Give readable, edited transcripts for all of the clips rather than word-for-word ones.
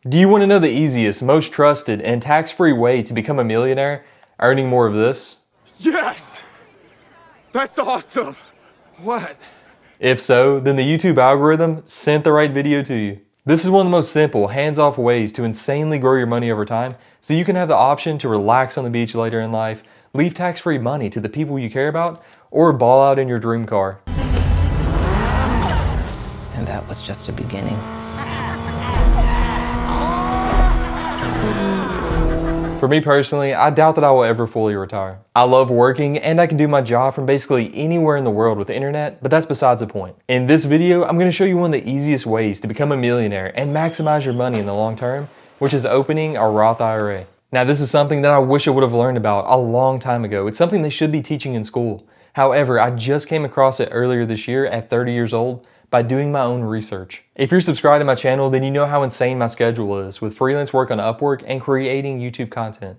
Do you want to know the easiest, most trusted, and tax-free way to become a millionaire, earning more of this? Yes! That's awesome! What? If so, then the YouTube algorithm sent the right video to you. This is one of the most simple, hands-off ways to insanely grow your money over time, so you can have the option to relax on the beach later in life, leave tax-free money to the people you care about, or ball out in your dream car. And that was just a beginning. For me personally, I doubt that I will ever fully retire. I love working and I can do my job from basically anywhere in the world with the internet, but that's besides the point. In this video, I'm going to show you one of the easiest ways to become a millionaire and maximize your money in the long term, which is opening a Roth IRA. Now, this is something that I wish I would have learned about a long time ago. It's something they should be teaching in school. However, I just came across it earlier this year at 30 years old by doing my own research. If you're subscribed to my channel, then you know how insane my schedule is with freelance work on Upwork and creating YouTube content.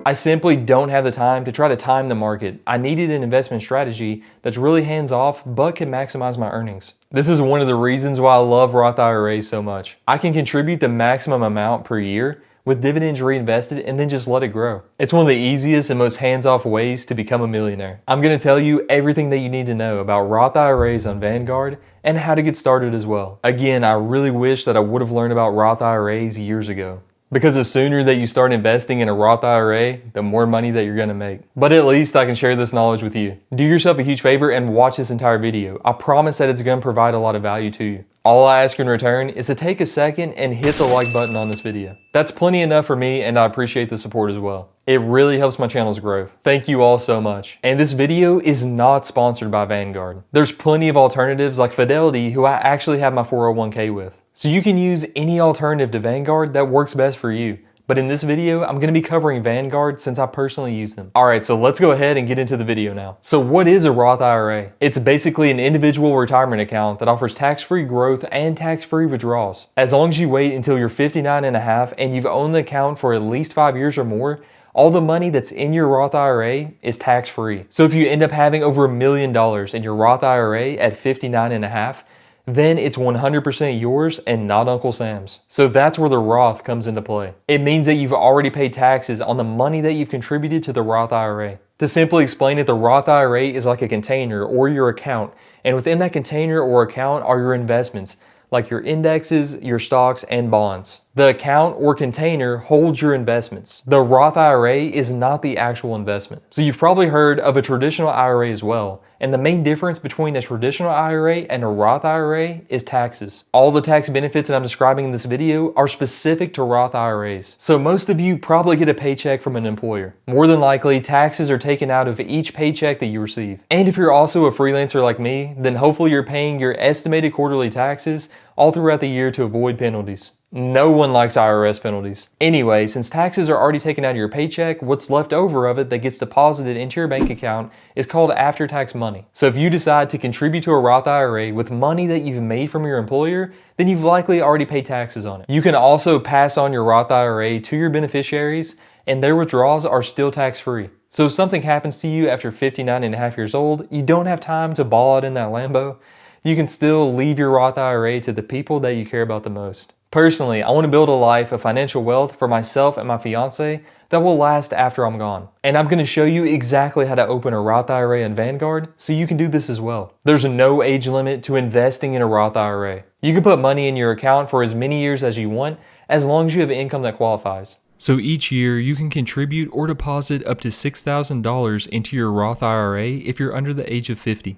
I simply don't have the time to try to time the market. I needed an investment strategy that's really hands-off but can maximize my earnings. This is one of the reasons why I love Roth IRAs so much. I can contribute the maximum amount per year with dividends reinvested and then just let it grow. It's one of the easiest and most hands-off ways to become a millionaire. I'm going to tell you everything that you need to know about Roth IRAs on Vanguard and how to get started as well. Again, I really wish that I would have learned about Roth IRAs years ago. Because the sooner that you start investing in a Roth IRA, the more money that you're going to make. But at least I can share this knowledge with you. Do yourself a huge favor and watch this entire video. I promise that it's going to provide a lot of value to you. All I ask in return is to take a second and hit the like button on this video. That's plenty enough for me, and I appreciate the support as well. It really helps my channel's growth. Thank you all so much. And this video is not sponsored by Vanguard. There's plenty of alternatives like Fidelity, who I actually have my 401k with. So you can use any alternative to Vanguard that works best for you. But in this video, I'm going to be covering Vanguard since I personally use them. Alright, so let's go ahead and get into the video now. So what is a Roth IRA? It's basically an individual retirement account that offers tax-free growth and tax-free withdrawals. As long as you wait until you're 59 and a half and you've owned the account for at least 5 years or more, all the money that's in your Roth IRA is tax-free. So if you end up having over $1 million in your Roth IRA at 59 and a half, then it's 100% yours and not Uncle Sam's. So that's where the Roth comes into play. It means that you've already paid taxes on the money that you've contributed to the Roth IRA. To simply explain it, the Roth IRA is like a container or your account, and within that container or account are your investments, like your indexes, your stocks, and bonds. The account or container holds your investments. The Roth IRA is not the actual investment. So you've probably heard of a traditional IRA as well. And the main difference between a traditional IRA and a Roth IRA is taxes. All the tax benefits that I'm describing in this video are specific to Roth IRAs. So most of you probably get a paycheck from an employer. More than likely, taxes are taken out of each paycheck that you receive. And if you're also a freelancer like me, then hopefully you're paying your estimated quarterly taxes all throughout the year to avoid penalties. No one likes IRS penalties. Anyway, since taxes are already taken out of your paycheck, what's left over of it that gets deposited into your bank account is called after-tax money. So if you decide to contribute to a Roth IRA with money that you've made from your employer, then you've likely already paid taxes on it. You can also pass on your Roth IRA to your beneficiaries, and their withdrawals are still tax-free. So if something happens to you after 59 and a half years old, you don't have time to ball out in that Lambo, you can still leave your Roth IRA to the people that you care about the most. Personally, I want to build a life of financial wealth for myself and my fiance that will last after I'm gone. And I'm going to show you exactly how to open a Roth IRA in Vanguard so you can do this as well. There's no age limit to investing in a Roth IRA. You can put money in your account for as many years as you want, as long as you have income that qualifies. So each year you can contribute or deposit up to $6,000 into your Roth IRA if you're under the age of 50.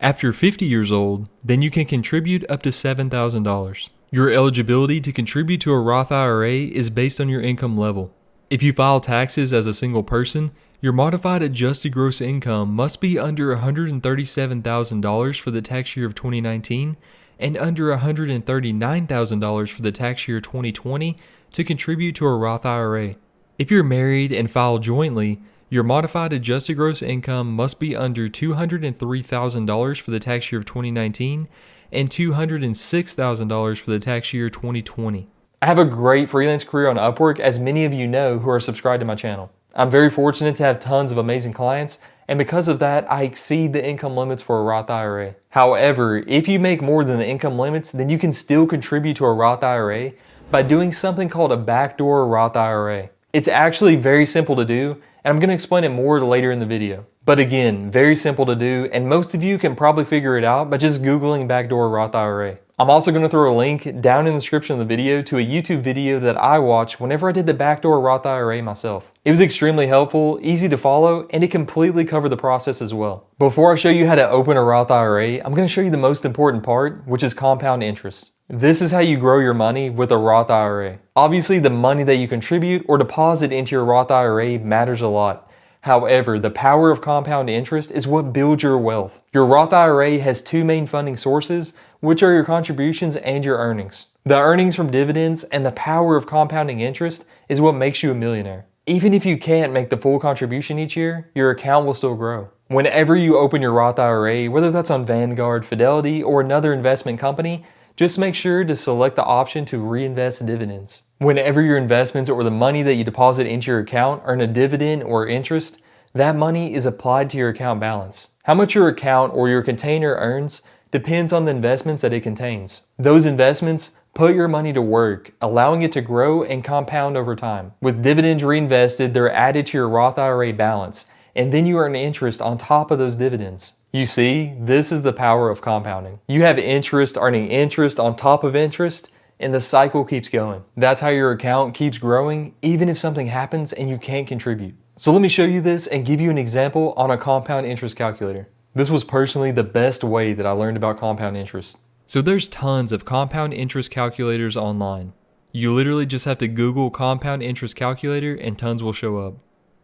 After 50 years old, then you can contribute up to $7,000. Your eligibility to contribute to a Roth IRA is based on your income level. If you file taxes as a single person, your modified adjusted gross income must be under $137,000 for the tax year of 2019 and under $139,000 for the tax year 2020 to contribute to a Roth IRA. If you're married and file jointly, your modified adjusted gross income must be under $203,000 for the tax year of 2019 and $206,000 for the tax year 2020. I have a great freelance career on Upwork, as many of you know who are subscribed to my channel. I'm very fortunate to have tons of amazing clients, and because of that, I exceed the income limits for a Roth IRA. However, if you make more than the income limits, then you can still contribute to a Roth IRA by doing something called a backdoor Roth IRA. It's actually very simple to do, and I'm going to explain it more later in the video. But again, very simple to do, and most of you can probably figure it out by just Googling backdoor Roth IRA. I'm also going to throw a link down in the description of the video to a YouTube video that I watched whenever I did the backdoor Roth IRA myself. It was extremely helpful, easy to follow, and it completely covered the process as well. Before I show you how to open a Roth IRA, I'm going to show you the most important part, which is compound interest. This is how you grow your money with a Roth IRA. Obviously, the money that you contribute or deposit into your Roth IRA matters a lot. However, the power of compound interest is what builds your wealth. Your Roth IRA has two main funding sources, which are your contributions and your earnings. The earnings from dividends and the power of compounding interest is what makes you a millionaire. Even if you can't make the full contribution each year, your account will still grow. Whenever you open your Roth IRA, whether that's on Vanguard, Fidelity, or another investment company, just make sure to select the option to reinvest dividends. Whenever your investments or the money that you deposit into your account earn a dividend or interest, that money is applied to your account balance. How much your account or your container earns depends on the investments that it contains. Those investments put your money to work, allowing it to grow and compound over time. With dividends reinvested, they're added to your Roth IRA balance, and then you earn interest on top of those dividends. You see, this is the power of compounding. You have interest earning interest on top of interest, and the cycle keeps going. That's how your account keeps growing, even if something happens and you can't contribute. So let me show you this and give you an example on a compound interest calculator. This was personally the best way that I learned about compound interest. So there's tons of compound interest calculators online. You literally just have to Google compound interest calculator and tons will show up.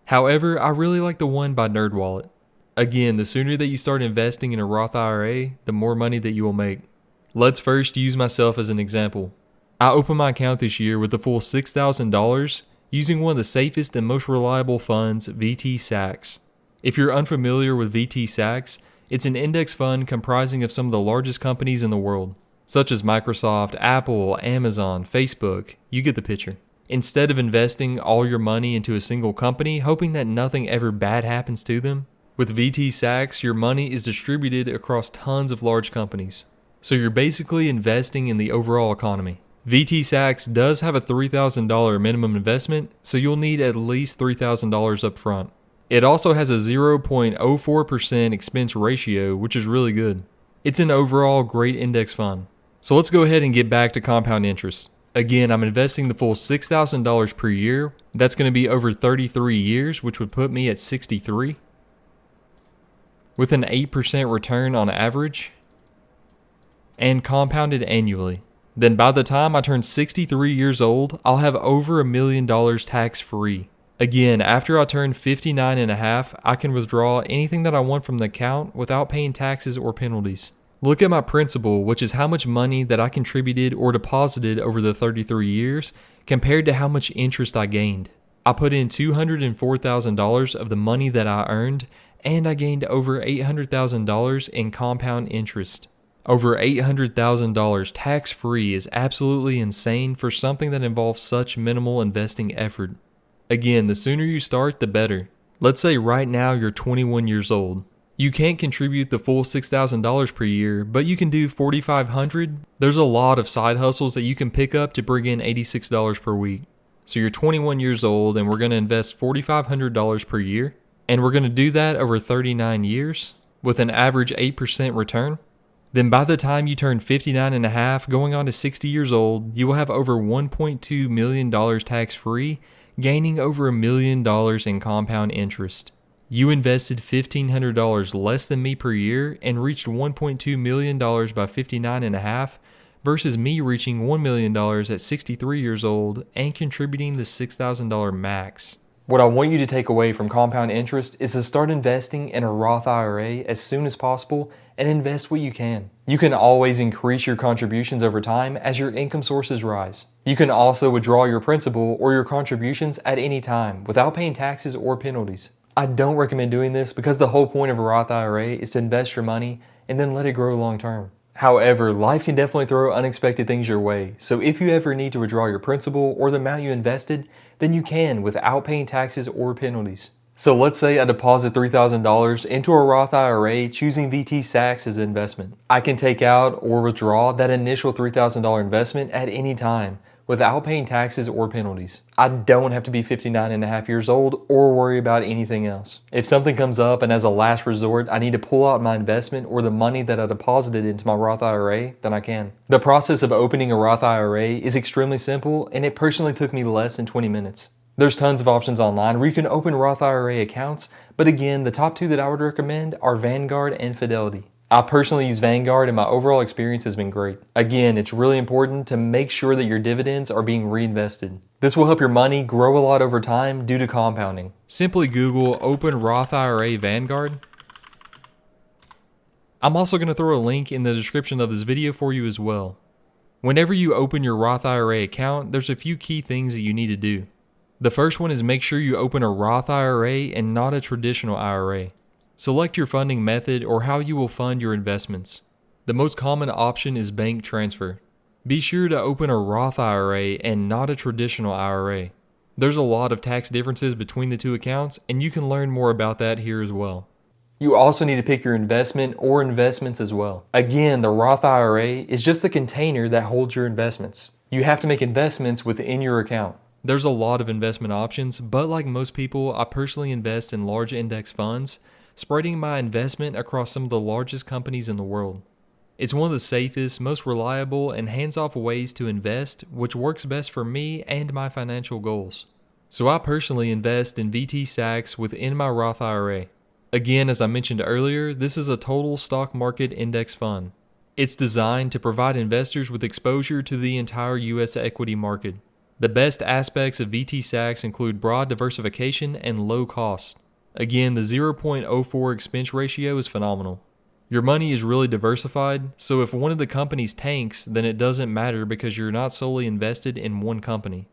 However, I really like the one by NerdWallet. Again, the sooner that you start investing in a Roth IRA, the more money that you will make. Let's first use myself as an example. I opened my account this year with the full $6,000 using one of the safest and most reliable funds, VT Sachs. If you're unfamiliar with VT Sachs, it's an index fund comprising of some of the largest companies in the world, such as Microsoft, Apple, Amazon, Facebook. You get the picture. Instead of investing all your money into a single company, hoping that nothing ever bad happens to them, with VT Sachs, your money is distributed across tons of large companies. So you're basically investing in the overall economy. VT Sachs does have a $3,000 minimum investment, so you'll need at least $3,000 up front. It also has a 0.04% expense ratio, which is really good. It's an overall great index fund. So let's go ahead and get back to compound interest. Again, I'm investing the full $6,000 per year. That's going to be over 33 years, which would put me at 63. With an 8% return on average, and compounded annually. Then by the time I turn 63 years old, I'll have over $1 million tax-free. Again, after I turn 59 and a half, I can withdraw anything that I want from the account without paying taxes or penalties. Look at my principal, which is how much money that I contributed or deposited over the 33 years compared to how much interest I gained. I put in $204,000 of the money that I earned, and I gained over $800,000 in compound interest. Over $800,000 tax-free is absolutely insane for something that involves such minimal investing effort. Again, the sooner you start, the better. Let's say right now you're 21 years old. You can't contribute the full $6,000 per year, but you can do $4,500. There's a lot of side hustles that you can pick up to bring in $86 per week. So you're 21 years old and we're going to invest $4,500 per year. And we're going to do that over 39 years with an average 8% return. Then by the time you turn 59 and a half, going on to 60 years old, you will have over $1.2 million tax-free, gaining over $1 million in compound interest. You invested $1,500 less than me per year and reached $1.2 million by 59 and a half versus me reaching $1 million at 63 years old and contributing the $6,000 max. What I want you to take away from compound interest is to start investing in a Roth IRA as soon as possible and invest what you can. You can always increase your contributions over time as your income sources rise. You can also withdraw your principal or your contributions at any time without paying taxes or penalties. I don't recommend doing this because the whole point of a Roth IRA is to invest your money and then let it grow long term. However, life can definitely throw unexpected things your way, so if you ever need to withdraw your principal or the amount you invested, then you can without paying taxes or penalties. So let's say I deposit $3,000 into a Roth IRA choosing VT Sachs as an investment. I can take out or withdraw that initial $3,000 investment at any time without paying taxes or penalties. I don't have to be 59 and a half years old or worry about anything else. If something comes up and as a last resort I need to pull out my investment or the money that I deposited into my Roth IRA, then I can. The process of opening a Roth IRA is extremely simple, and it personally took me less than 20 minutes. There's tons of options online where you can open Roth IRA accounts, but again, the top two that I would recommend are Vanguard and Fidelity. I personally use Vanguard and my overall experience has been great. Again, it's really important to make sure that your dividends are being reinvested. This will help your money grow a lot over time due to compounding. Simply Google Open Roth IRA Vanguard. I'm also going to throw a link in the description of this video for you as well. Whenever you open your Roth IRA account, there's a few key things that you need to do. The first one is make sure you open a Roth IRA and not a traditional IRA. Select your funding method or how you will fund your investments. The most common option is bank transfer. Be sure to open a Roth IRA and not a traditional IRA. There's a lot of tax differences between the two accounts, and you can learn more about that here as well. You also need to pick your investment or investments as well. Again, the Roth IRA is just the container that holds your investments. You have to make investments within your account. There's a lot of investment options, but like most people, I personally invest in large index funds, spreading my investment across some of the largest companies in the world. It's one of the safest, most reliable, and hands-off ways to invest, which works best for me and my financial goals. So I personally invest in VT Sachs within my Roth IRA. Again, as I mentioned earlier, this is a total stock market index fund. It's designed to provide investors with exposure to the entire US equity market. The best aspects of VT Sachs include broad diversification and low cost. Again, the 0.04 expense ratio is phenomenal. Your money is really diversified, so if one of the companies tanks, then it doesn't matter because you're not solely invested in one company.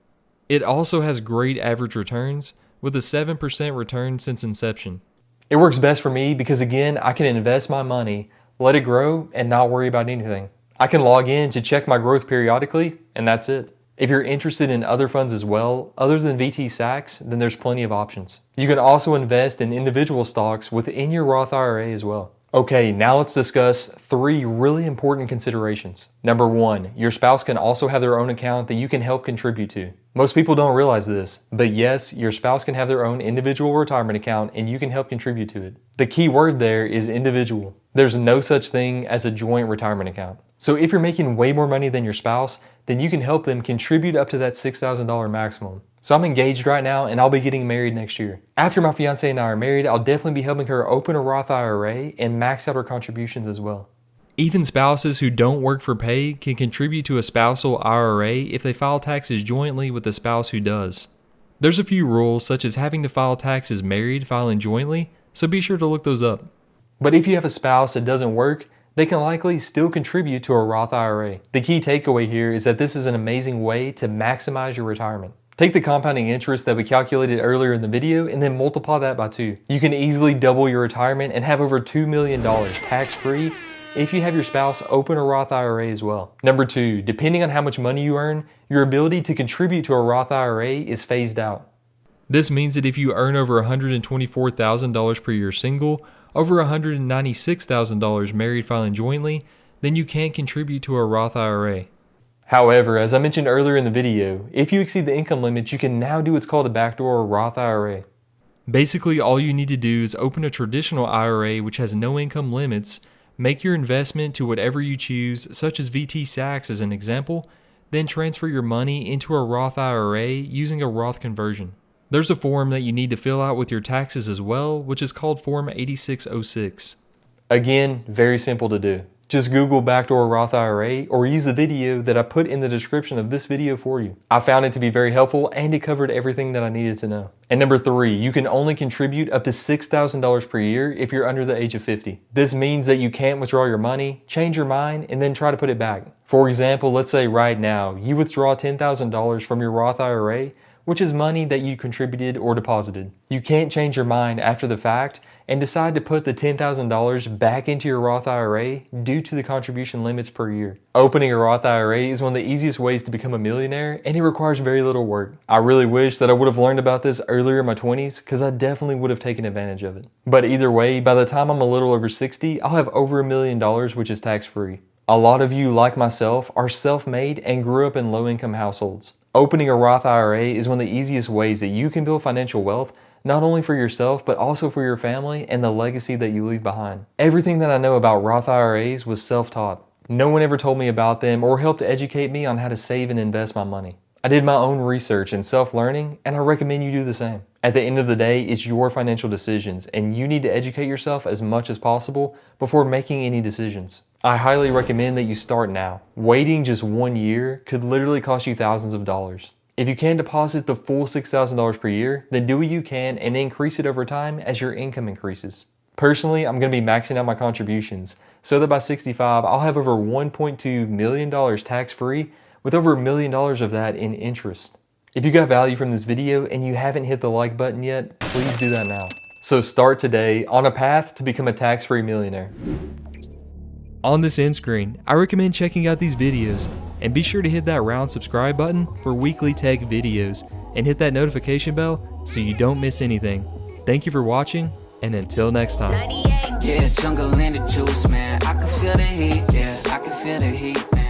It also has great average returns, with a 7% return since inception. It works best for me because again, I can invest my money, let it grow, and not worry about anything. I can log in to check my growth periodically, and that's it. If you're interested in other funds as well, other than VT Sachs, then there's plenty of options. You can also invest in individual stocks within your Roth IRA as well. Okay, now let's discuss 3 really important considerations. Number 1, your spouse can also have their own account that you can help contribute to. Most people don't realize this, but yes, your spouse can have their own individual retirement account and you can help contribute to it. The key word there is individual. There's no such thing as a joint retirement account. So if you're making way more money than your spouse, then you can help them contribute up to that $6,000 maximum. So I'm engaged right now and I'll be getting married next year. After my fiance and I are married, I'll definitely be helping her open a Roth IRA and max out her contributions as well. Even spouses who don't work for pay can contribute to a spousal IRA if they file taxes jointly with the spouse who does. There's a few rules such as having to file taxes married filing jointly, so be sure to look those up. But if you have a spouse that doesn't work, they can likely still contribute to a Roth IRA. The key takeaway here is that this is an amazing way to maximize your retirement. Take the compounding interest that we calculated earlier in the video and then multiply that by 2. You can easily double your retirement and have over $2 million tax-free if you have your spouse open a Roth IRA as well. Number 2, depending on how much money you earn, your ability to contribute to a Roth IRA is phased out. This means that if you earn over $124,000 per year single, over $196,000 married filing jointly, then you can't contribute to a Roth IRA. However, as I mentioned earlier in the video, if you exceed the income limit, you can now do what's called a backdoor Roth IRA. Basically, all you need to do is open a traditional IRA which has no income limits, make your investment to whatever you choose, such as VT Sachs as an example, then transfer your money into a Roth IRA using a Roth conversion. There's a form that you need to fill out with your taxes as well, which is called Form 8606. Again, very simple to do. Just Google backdoor Roth IRA or use the video that I put in the description of this video for you. I found it to be very helpful and it covered everything that I needed to know. And number 3, you can only contribute up to $6,000 per year if you're under the age of 50. This means that you can't withdraw your money, change your mind, and then try to put it back. For example, let's say right now you withdraw $10,000 from your Roth IRA, which is money that you contributed or deposited. You can't change your mind after the fact and decide to put the $10,000 back into your Roth IRA due to the contribution limits per year. Opening a Roth IRA is one of the easiest ways to become a millionaire, and it requires very little work. I really wish that I would have learned about this earlier in my 20s, because I definitely would have taken advantage of it. But either way, by the time I'm a little over 60, I'll have over $1 million, which is tax-free. A lot of you, like myself, are self-made and grew up in low-income households. Opening a Roth IRA is one of the easiest ways that you can build financial wealth, not only for yourself, but also for your family and the legacy that you leave behind. Everything that I know about Roth IRAs was self-taught. No one ever told me about them or helped educate me on how to save and invest my money. I did my own research and self-learning, and I recommend you do the same. At the end of the day, it's your financial decisions, and you need to educate yourself as much as possible before making any decisions. I highly recommend that you start now. Waiting just 1 year could literally cost you thousands of dollars. If you can deposit the full $6,000 per year, then do what you can and increase it over time as your income increases. Personally, I'm going to be maxing out my contributions so that by 65, I'll have over $1.2 million tax-free, with over $1 million of that in interest. If you got value from this video and you haven't hit the like button yet, please do that now. So start today on a path to become a tax-free millionaire. On this end screen, I recommend checking out these videos, and be sure to hit that round subscribe button for weekly tech videos, and hit that notification bell so you don't miss anything. Thank you for watching, and until next time. Yeah, jungle and the juice, man. I can feel the heat, yeah, I can feel the heat, man.